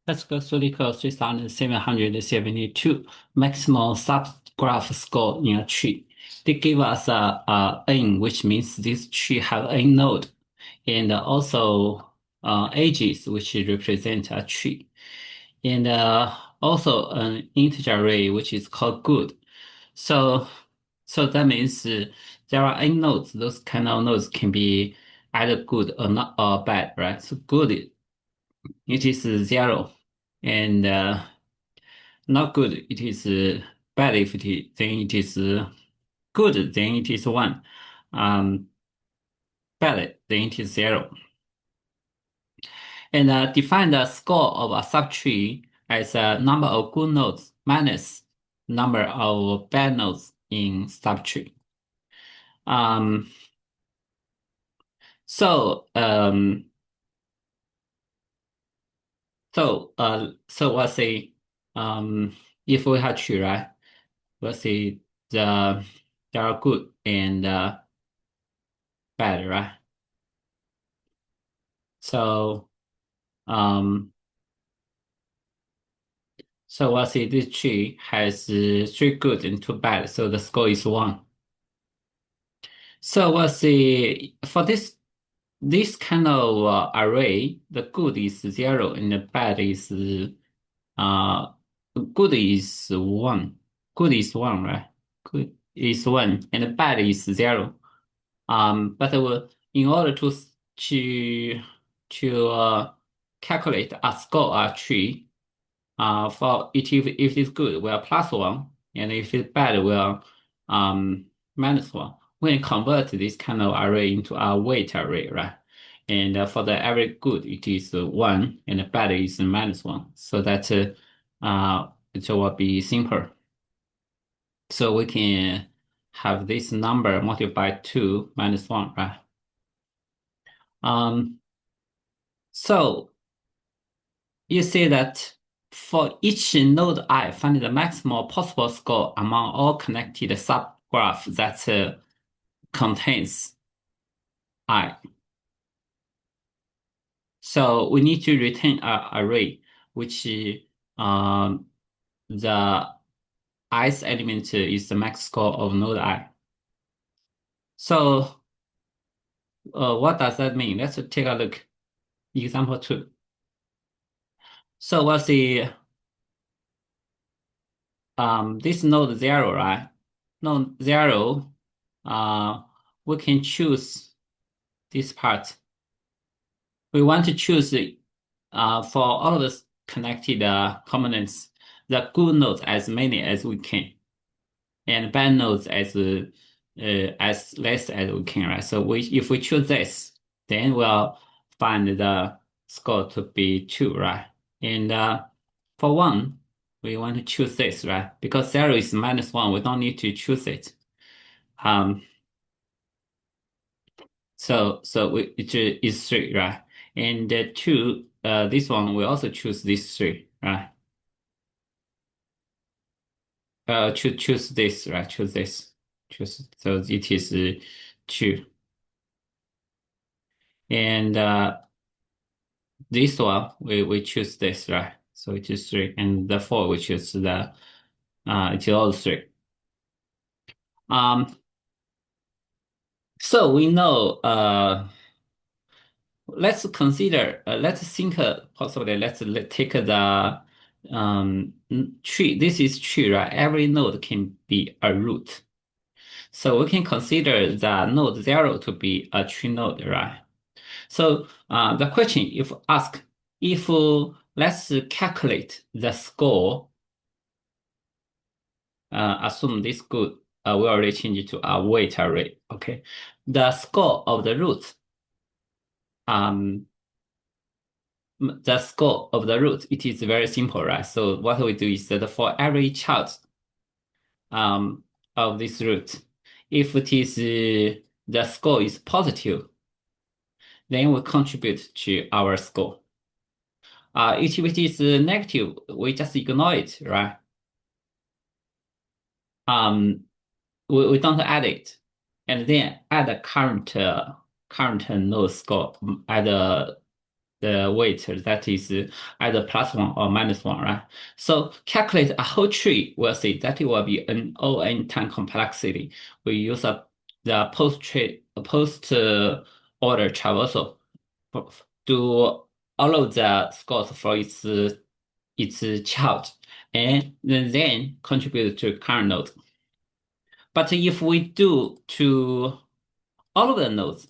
Let's go through the 3,772 maximal subgraph score in a tree. They give us a n, which means this tree have n node, and also edges, which represent a tree, and also an integer array, which is called good. So, so that means there are n nodes. Those kind of nodes can be either good or not or bad, right? So good, it is zero, and not good, it is bad. If it is, then it is good, then it is one. Um, Bad, then it is zero. And define the score of a subtree as a number of good nodes minus number of bad nodes in subtree. Um, so um, so let's say if we have tree, right? Let's say they are good and bad, right? So um, so let's say this tree has three good and two bad, so the score is one. So let's say for this kind of array, the good is zero and the bad is uh good is one. Good is one, right? Good is one and bad is zero. But in order to calculate a score a tree, for it if it's good, we are plus one, and if it's bad, we are minus one. We can convert this kind of array into a weight array, right? And for the every good, it is one, and the bad is minus one, so that it will be simple. So we can have this number multiplied by 2 minus 1, right? Um, so you see that for each node I, find the maximal possible score among all connected subgraph that contains I. So we need to return an array which um, the ith element is the max score of node I. So what does that mean? Let's take a look. Example 2. So we'll see this node 0, right? Node 0, we can choose this part. We want to choose for all of the connected components, the good nodes as many as we can, and bad nodes as less as we can, right? So if we choose this, then we'll find the score to be 2, right? And for 1, we want to choose this, right? Because 0 is minus 1, we don't need to choose it. Um, it is 3, right? And 2, this one we also choose this 3, right? Choose this, right? Choose this. Choose, so it is 2. And this one we choose this, right? So it is 3. And the 4 we choose it is all 3. Um, so we know let's consider, let's think possibly, let's take the tree. This is tree, right? Every node can be a root. So we can consider the node 0 to be a tree node, right? So the question if ask, if let's calculate the score, assume this good, we already changed it to a weight array, okay? The score of the root, um, the score of the root, it is very simple, right? So what we do is that for every child of this root, if it is the score is positive, then we contribute to our score. If it is negative, we just ignore it, right? Um, we don't add it, and then add the current node score, add the weight that is either +1 or -1, right? So calculate a whole tree, we'll see that it will be an O(n) time complexity. We use the post order traversal to all of the scores for its child, and then contribute to current node. But if we do to all of the nodes,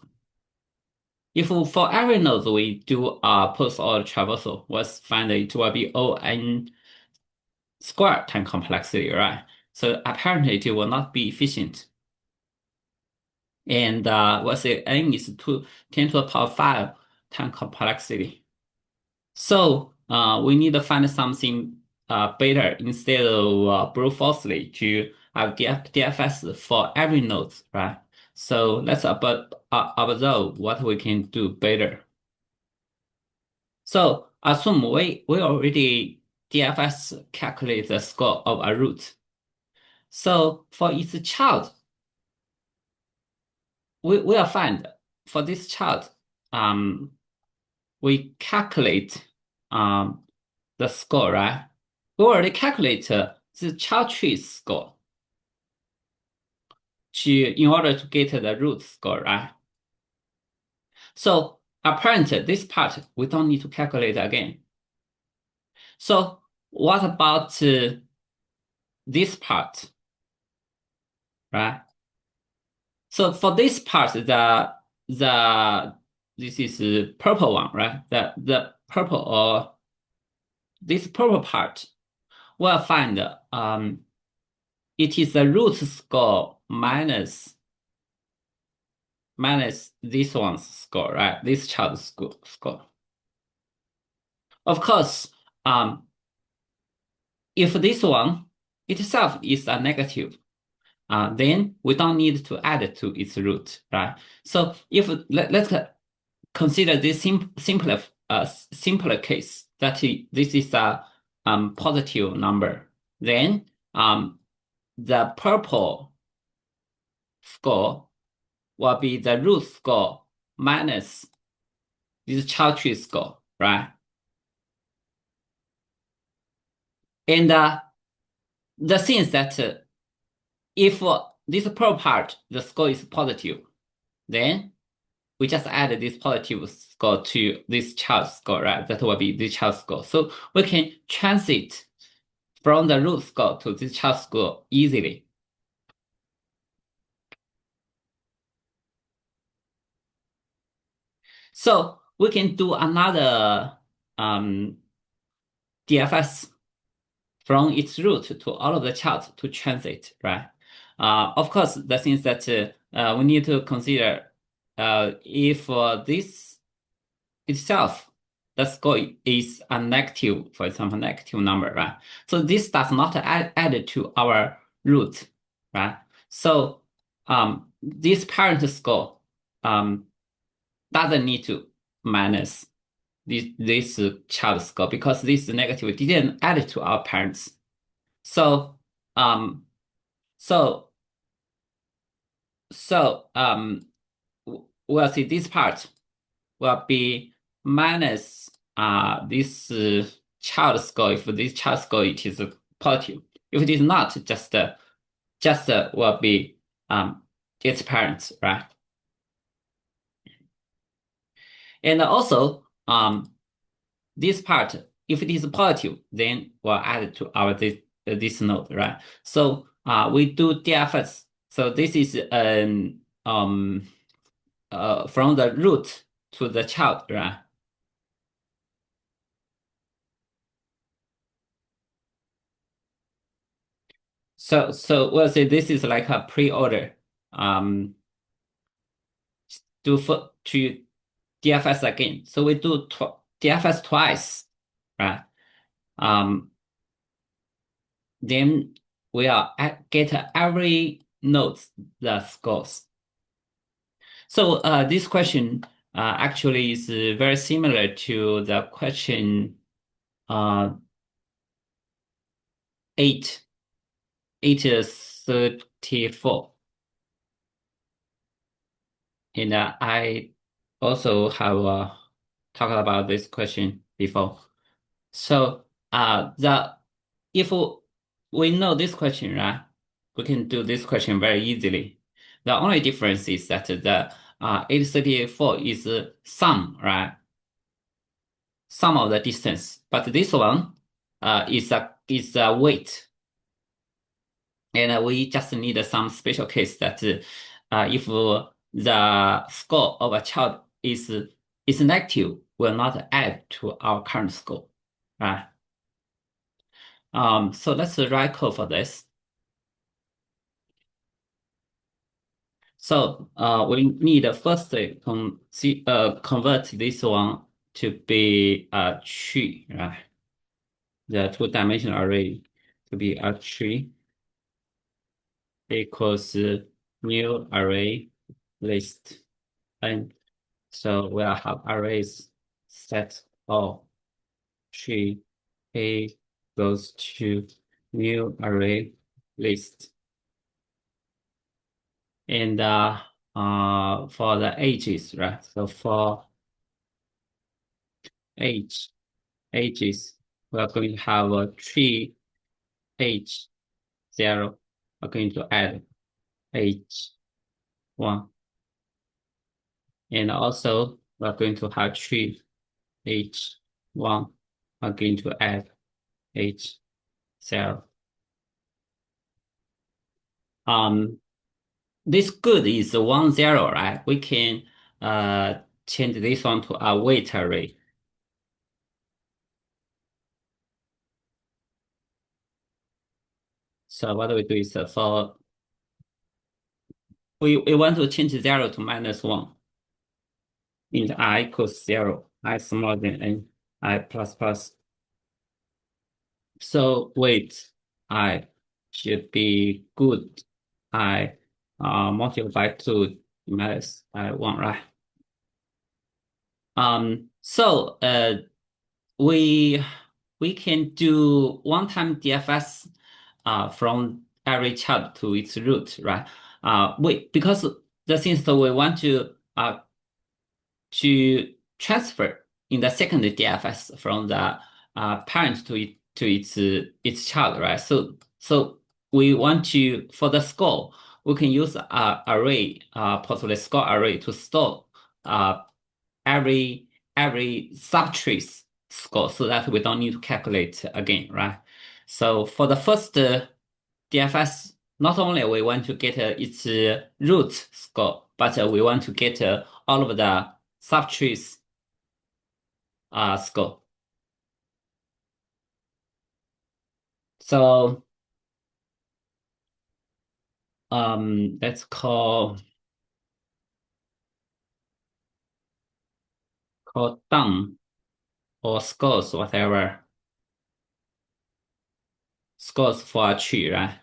if for every node we do a post order traversal, we'll find it will be O(n) squared time complexity, right? So apparently it will not be efficient. And we'll say n is 10 to the power 5 time complexity. So we need to find something better instead of brute forcely to have DFS for every node, right? So let's observe what we can do better. So assume we already DFS calculate the score of a root. So for each child, we will find for this child, we calculate the score, right? We already calculate the child tree score in order to get the root score, right? So apparently this part we don't need to calculate again. So what about this part, right? So for this part, this is purple one, right? The purple or this purple part, we'll find it is the root score minus this one's score, right? This child's score. Of course, if this one itself is a negative, then we don't need to add it to its root, right? So if let's consider this simpler case that this is a positive number, then the purple score will be the root score minus this child tree score, right? And the thing is that if this purple part, the score is positive, then we just add this positive score to this child score, right? That will be this child score. So we can transit from the root score to this child score easily. So we can do another DFS from its root to all of the child to transit, right? Of course, the thing is that we need to consider if this itself, the score is a negative, for example, negative number, right? So this does not add to our root, right? So this parent score doesn't need to minus this child score because this negative didn't add to our parents. So so we'll see this part will be minus this child score if this child score it is positive. If it is not, just will be its parents, right? And also this part, if it is positive, then we'll add it to our this node, right? So we do DFS. So this is from the root to the child, right? So we'll say this is like a pre-order to DFS again. So we do DFS twice, right? Then we'll get every node the scores. So this question actually is very similar to the question 834. And I also have talked about this question before. So the if we know this question, right, we can do this question very easily. The only difference is that the 834 is sum, right? Sum of the distance, but this one is a weight, and we just need some special case that if the score of a child is negative, will not add to our current score, right? So let's write code for this. So we need first convert this one to be a tree, right? The two-dimensional array to be a tree equals new array list. And so we'll have arrays set of tree A goes to new array list. And for the ages, right? So for age ages, we are going to have a tree age 0. We're going to add age 1. And also we're going to have tree age 1. We're going to add age 0. This good is 1, 0, right? We can change this one to a weight array. So what we do is for we want to change 0 to -1 in I equals 0, I smaller than n, I plus plus. So weight I should be good. I multiplied by 2 minus I 1, right? So we can do one-time DFS from every child to its root, right? Because the things that we want to transfer in the second DFS from the parent to its child, right? So we want to, for the score, we can use array, possibly score array, to store uh, every subtrace score, so that we don't need to calculate again, right? So for the first DFS, not only we want to get its root score, but we want to get all of the subtrace score. So let's call down or scores, whatever scores for a tree, right?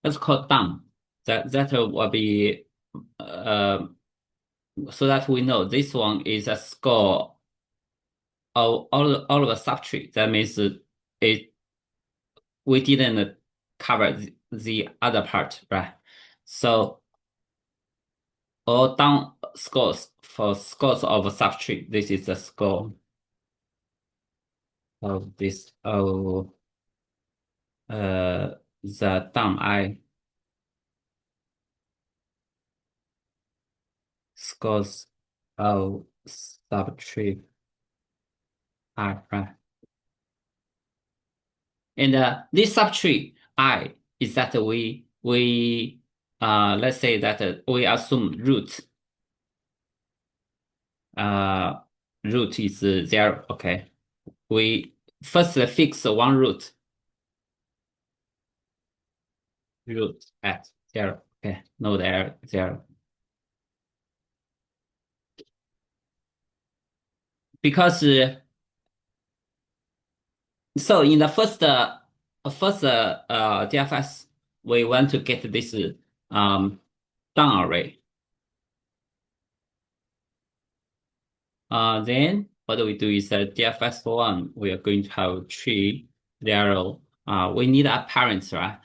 Let's call down. That will be so that we know this one is a score of all of the subtree. That means it we didn't cover the other part, right? So all down scores for scores of a subtree. This is the score of this of the down I scores of subtree I, right? And this subtree I is that we let's say that we assume uh root is 0. Okay, we first fix one root at 0. Okay, no there 0, because so in the first DFS, we want to get this down array. Then what we do is DFS 1, we are going to have tree 0. We need a parent, right?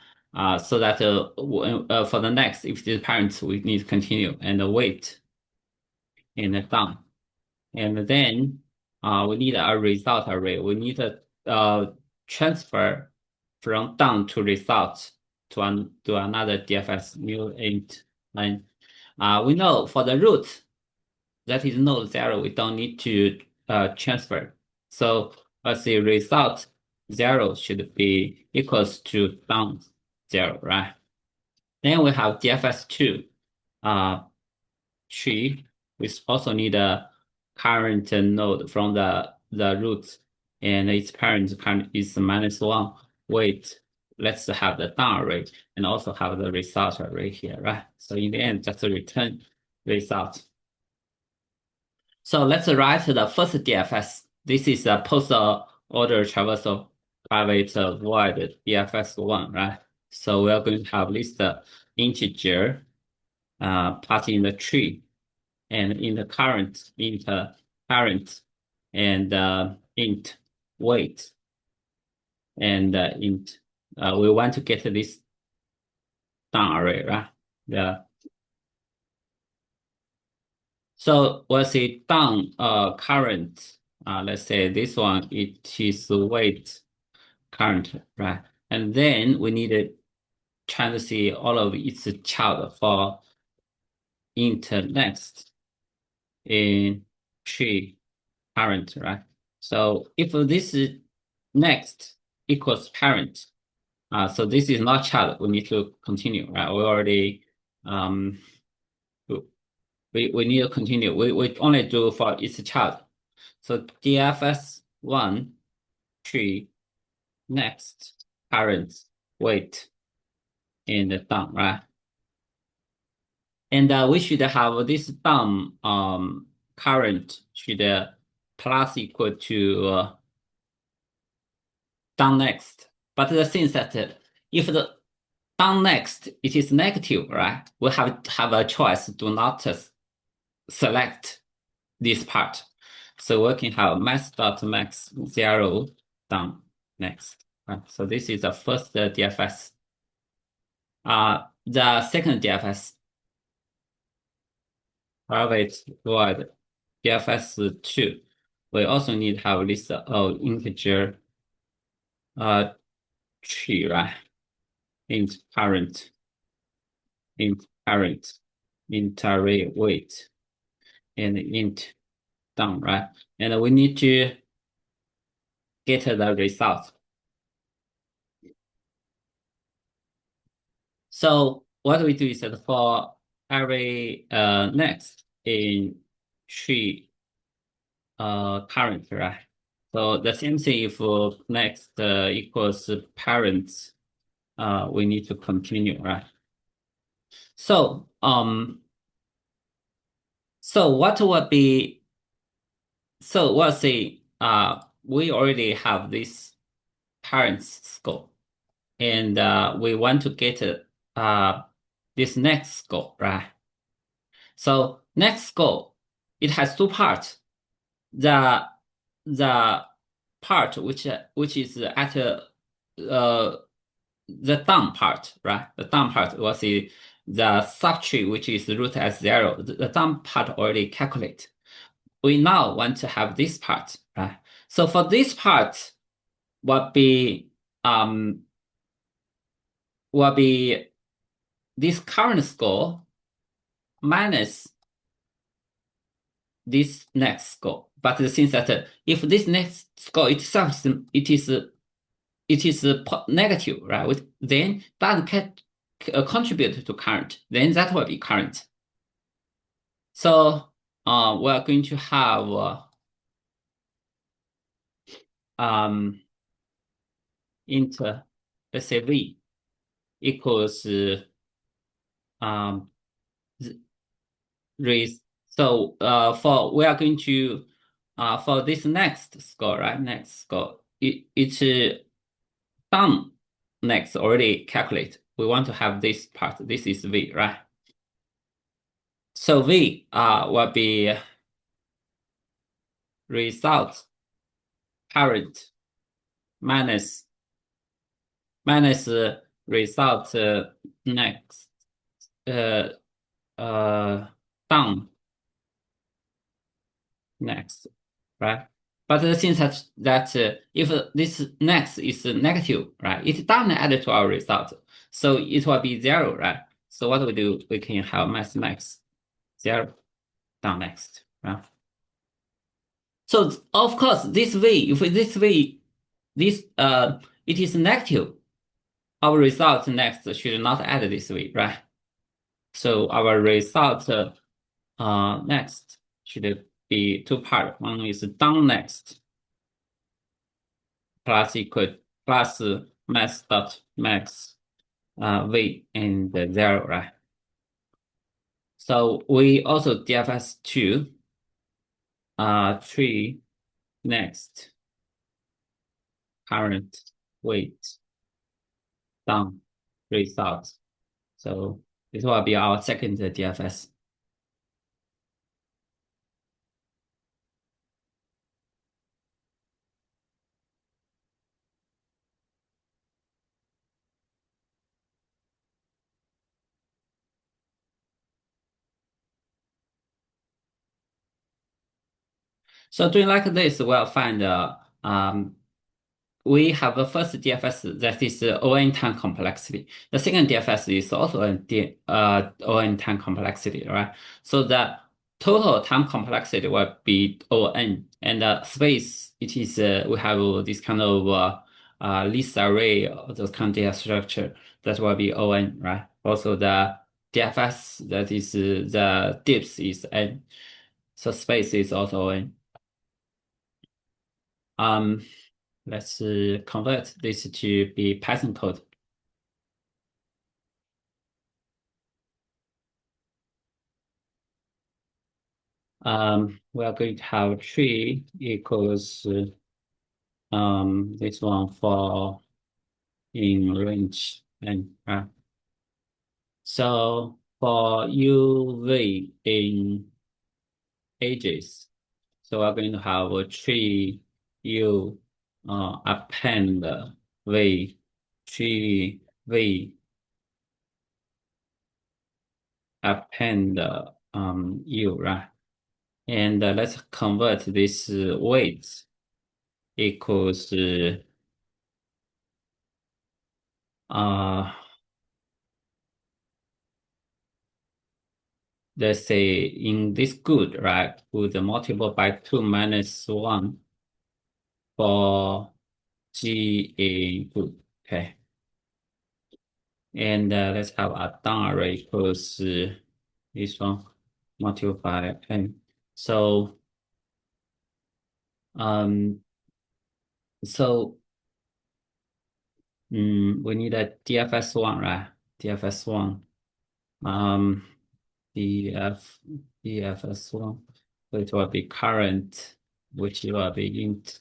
So that for the next, if the parents, we need to continue and wait in the down. And then we need a result array. We need to transfer from down to result to another DFS new int line. We know for the root, that is node 0, we don't need to transfer. So let's see, result 0 should be equals to down 0, right? Then we have DFS2 tree. We also need a current node from the root, and its parent current is -1. Wait, let's have the down array and also have the result array here, right? So in the end, just return result. So let's write the first DFS. This is a post order traversal private void DFS1, right? So we're going to have this integer part in the tree and in the current int parent and int weight and int we want to get this down array, right? So we'll see down current. Let's say this one, it is weight current, right? And then we need to try to see all of its child for int next in tree parent, right? So if this is next equals parent, so this is not child, we need to continue, right? We already we need to continue. We only do for each child. So DFS1 tree next parent weight and down, right? And we should have this down current should plus equal to down next. But the thing is that if the down next it is negative, right? We have a choice. Do not select this part. So we can have max.max 0 down next. Right? So this is the first DFS. The second DFS, private void DFS2. We also need to have this integer tree, right? Int parent, int array weight, and int down, right? And we need to get the result. So what we do is that for every next in tree current, right? So the same thing if next equals parents, we need to continue, right? So so what would be, so we'll say we already have this parents scope and we want to get this next scope, right? So next scope, it has two parts. The part which is at the down part, right? The down part was the subtree which is root as 0. The down part already calculate. We now want to have this part, right? So for this part will be this current score minus this next score. But the thing is that if this next score itself it is negative, right? Then doesn't contribute to current. Then that will be current. So we are going to have int, let's say v equals raise. So for we are going to for this next score, right? Next score, it's down next already calculate. We want to have this part. This is v, right? So v will be result parent minus result next down next, right? But the thing that if this next is negative, right, it doesn't add to our result, so it will be zero, right? So what we do, we can have max zero down next, right? So of course, this way, if this way, this it is negative, our result next should not add this way, right? So our result next should be two part. One is down next plus equal plus max dot max v and zero, right? So we also DFS two tree next current weight down result. So this will be our second DFS. So doing like this, we'll find we have a first DFS that is ON time complexity. The second DFS is also ON time complexity, right? So the total time complexity will be ON, and space, it is we have this kind of list array of those kind of data structure that will be ON, right? Also the DFS, that is the dips is N, so space is also N. Um, let's convert this to be Python code. We are going to have tree equals this one for in range and so for UV in ages, so we're going to have a tree U append V tree V append U, right? And let's convert this weight equals uh let's say in this good, right? Good multiple by 2 minus 1 for G a good. Okay. And let's have a down array equals this one multiply n. So um so we need a DFS1, right? DFS1. Um DF DFS1. So it will be current, which will be int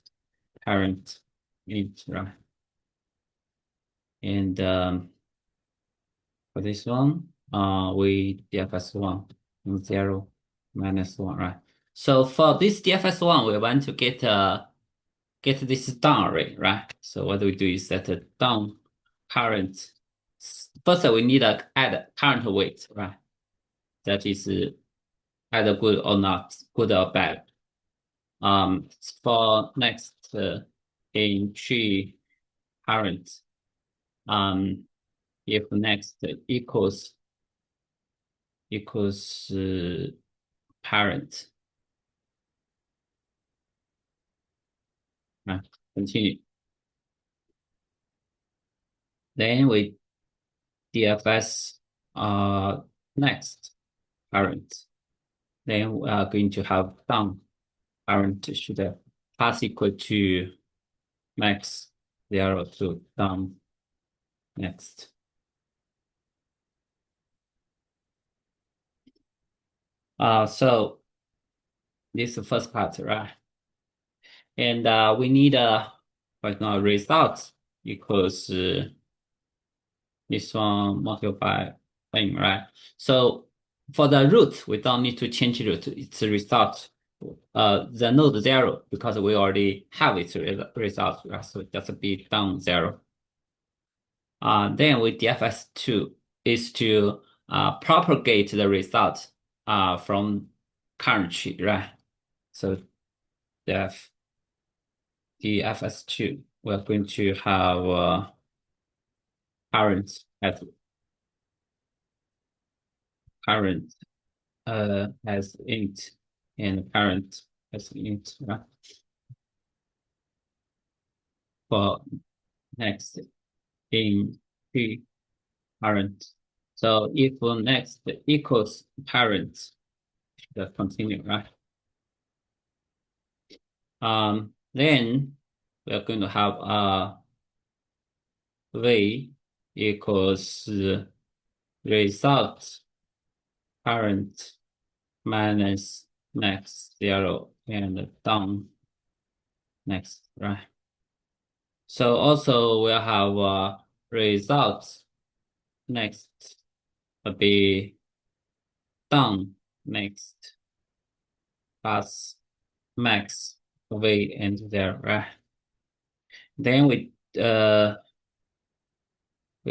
current int, right? And for this one, we DFS1 0 minus 1, right? So for this DFS1, we want to get this down array, right? So what we do is set a down current. First, we need to add current weight, right? That is either good or not, good or bad. For next in tree current, if next equals parent, right? Continue. Then we DFS next parent. Then we are going to have down parent should pass equal to max 0 to down next. So this is the first part, right? And we need right now result equals this one multiplied by n, right? So for the root, we don't need to change root. It's a result. The node 0 because we already have its result, right? So just be down 0. Then with DFS2 is to propagate the result from current tree, right? So def dfs2, we're going to have current as current as int and current as int, right? For next in p parent. So if next equals parent, the continue, right? Then we're going to have v equals result parent minus next 0 and down next, right? So also we'll have results next will be down next plus max v and there, right? Then we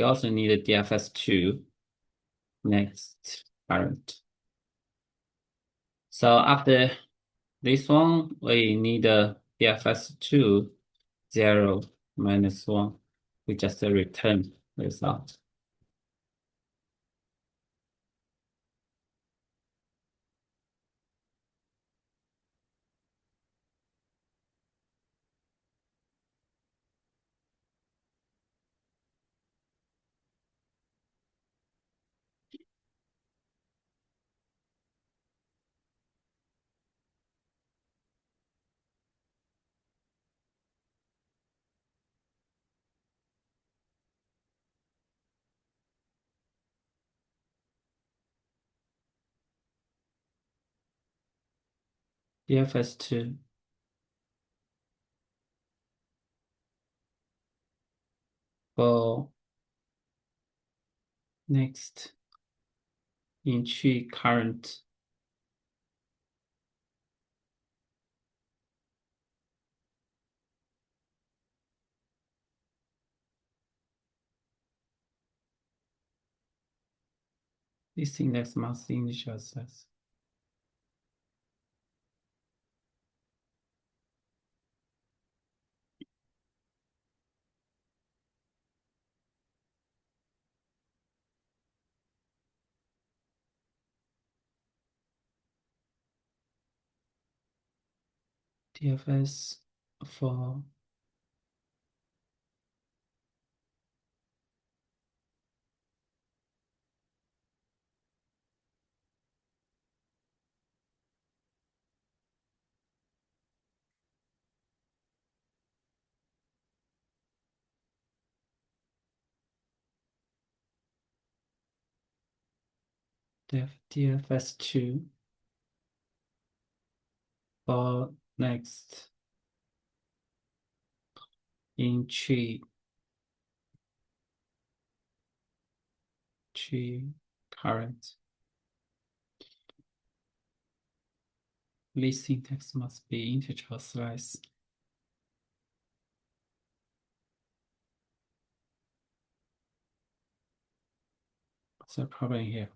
also need a DFS2 next parent. So after this one, we need a DFS2 0 minus 1. We just return result. DFS2 for next in tree current this index must initial size. DFS for DFS2 for next in tree current. This syntax must be integer slice. What's the problem here?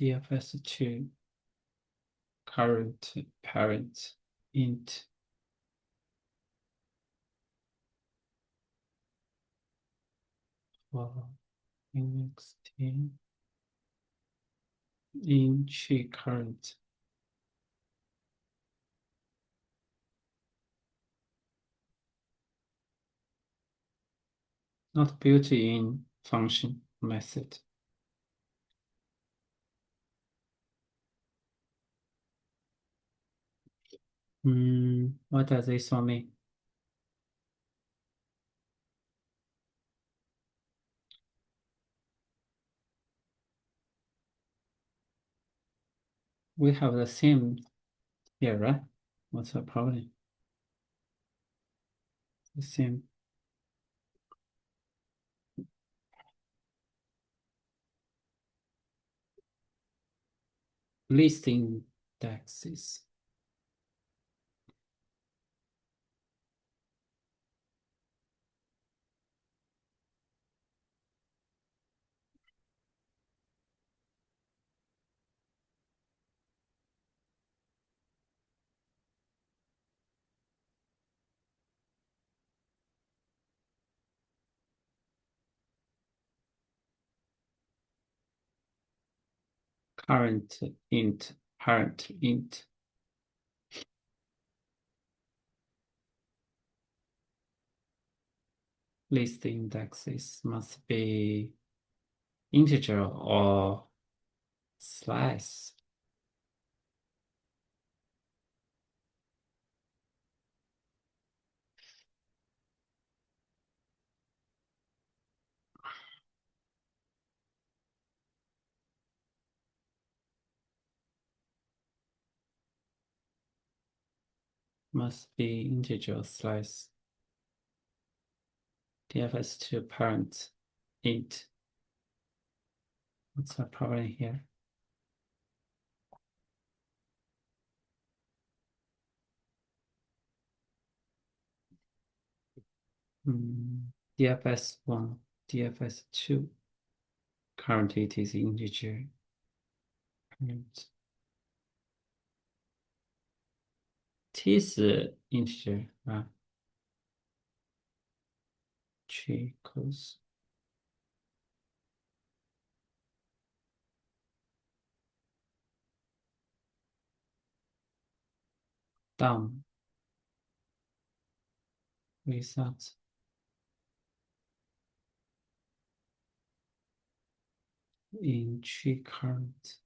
DFS2 current parent int for index 10 in tree current. Not built-in function method. What does this one mean? We have the same here, right? What's the problem? The same. List indexes. parent int. List indexes must be integer or slice. Must be integer or slice. DFS to parent int. What's the problem here? DFS1, DFS2. Currently it is integer. Parent. T 是 integer 啊，tree equals down result in tree current.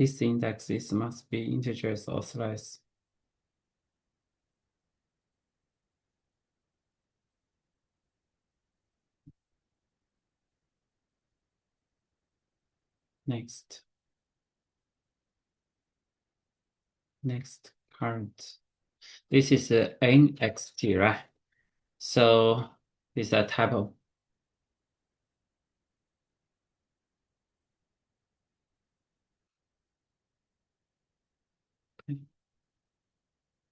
This indexes must be integers or slice. Next current. This is NXT, right? So this is a type of